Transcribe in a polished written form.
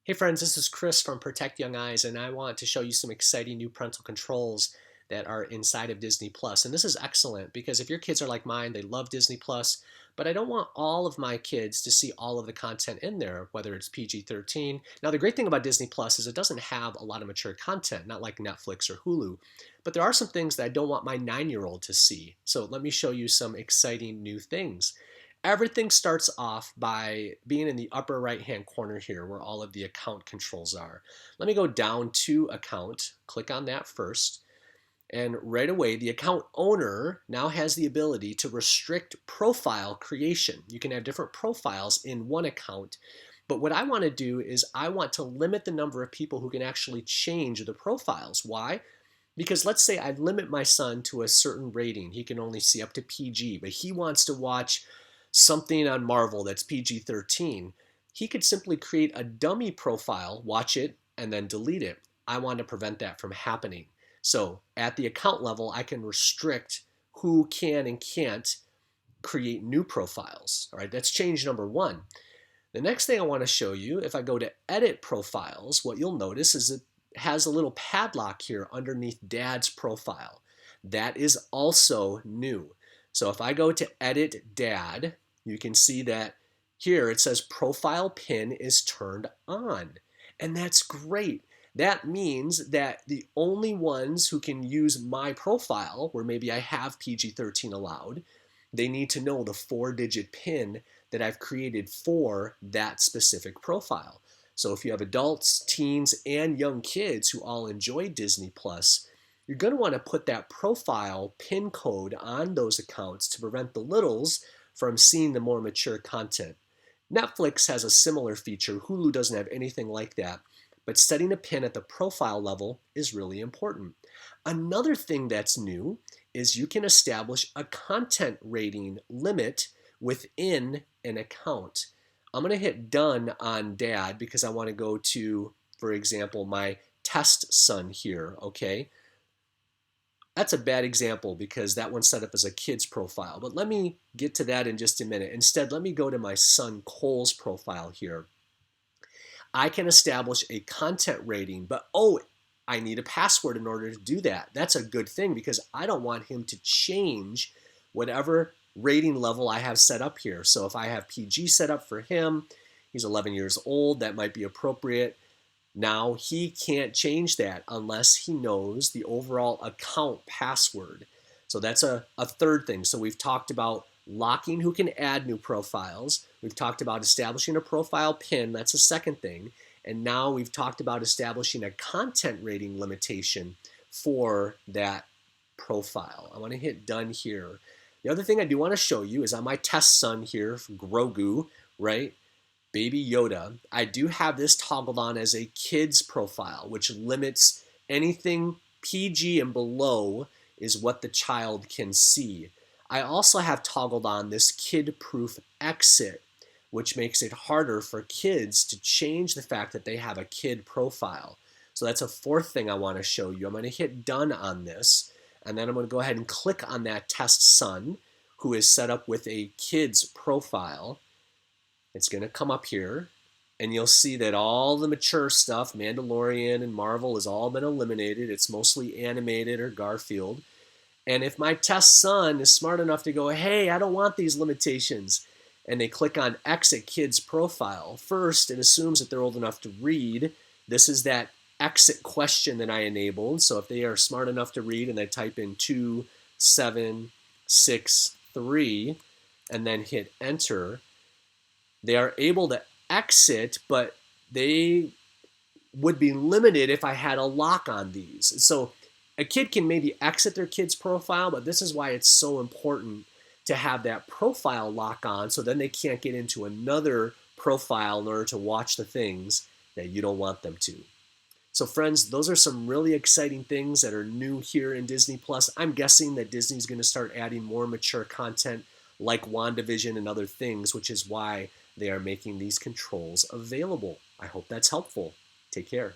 Hey friends, this is Chris from Protect Young Eyes, and I want to show you some exciting new parental controls that are inside of Disney Plus. And this is excellent because if your kids are like mine, they love Disney Plus, but I don't want all of my kids to see all of the content in there, whether it's PG-13. Now, the great thing about Disney Plus is it doesn't have a lot of mature content, not like Netflix or Hulu, but there are some things that I don't want my 9-year-old to see. So let me show you some exciting new things. Everything starts off by being in the upper right hand corner here where all of the account controls are. Let me go down to account, click on that first, and right away the account owner now has the ability to restrict profile creation. You can have different profiles in one account, but what I want to do is I want to limit the number of people who can actually change the profiles. Why? Because let's say I limit my son to a certain rating. He can only see up to PG, but he wants to watch something on Marvel that's PG-13. He could simply create a dummy profile, watch it, and then delete it. I want to prevent that from happening. So at the account level, I can restrict who can and can't create new profiles. All right, that's change number one. The next thing I want to show you, if I go to edit profiles, what you'll notice is it has a little padlock here underneath dad's profile. That is also new. So if I go to edit dad, you can see that here it says profile pin is turned on. And that's great. That means that the only ones who can use my profile, where maybe I have PG-13 allowed, they need to know the 4-digit pin that I've created for that specific profile. So if you have adults, teens, and young kids who all enjoy Disney Plus, you're going to want to put that profile pin code on those accounts to prevent the littles from seeing the more mature content. Netflix has a similar feature. Hulu doesn't have anything like that, but setting a pin at the profile level is really important. Another thing that's new is you can establish a content rating limit within an account. I'm going to hit done on dad because I want to go to, for example, my test son here, okay? That's a bad example because that one's set up as a kid's profile, but let me get to that in just a minute. Instead, let me go to my son Cole's profile here. I can establish a content rating, but I need a password in order to do that. That's a good thing because I don't want him to change whatever rating level I have set up here. So if I have PG set up for him, he's 11 years old, that might be appropriate. Now he can't change that unless he knows the overall account password. So that's a third thing. So we've talked about locking who can add new profiles. We've talked about establishing a profile pin. That's a second thing. And now we've talked about establishing a content rating limitation for that profile. I want to hit done here. The other thing I do want to show you is on my test son here, Grogu, right? Baby Yoda, I do have this toggled on as a kid's profile, which limits anything PG and below is what the child can see. I also have toggled on this kid-proof exit, which makes it harder for kids to change the fact that they have a kid profile. So that's a fourth thing I want to show you. I'm going to hit done on this, and then I'm going to go ahead and click on that test son, who is set up with a kid's profile. It's going to come up here, and you'll see that all the mature stuff, Mandalorian and Marvel, has all been eliminated. It's mostly animated or Garfield. And if my test son is smart enough to go, hey, I don't want these limitations, and they click on exit kid's profile, first it assumes that they're old enough to read. This is that exit question that I enabled. So if they are smart enough to read and they type in 2763 and then hit enter, they are able to exit, but they would be limited if I had a lock on these. So a kid can maybe exit their kid's profile, but this is why it's so important to have that profile lock on so then they can't get into another profile in order to watch the things that you don't want them to. So friends, those are some really exciting things that are new here in Disney Plus. I'm guessing that Disney's going to start adding more mature content like WandaVision and other things, which is why they are making these controls available. I hope that's helpful. Take care.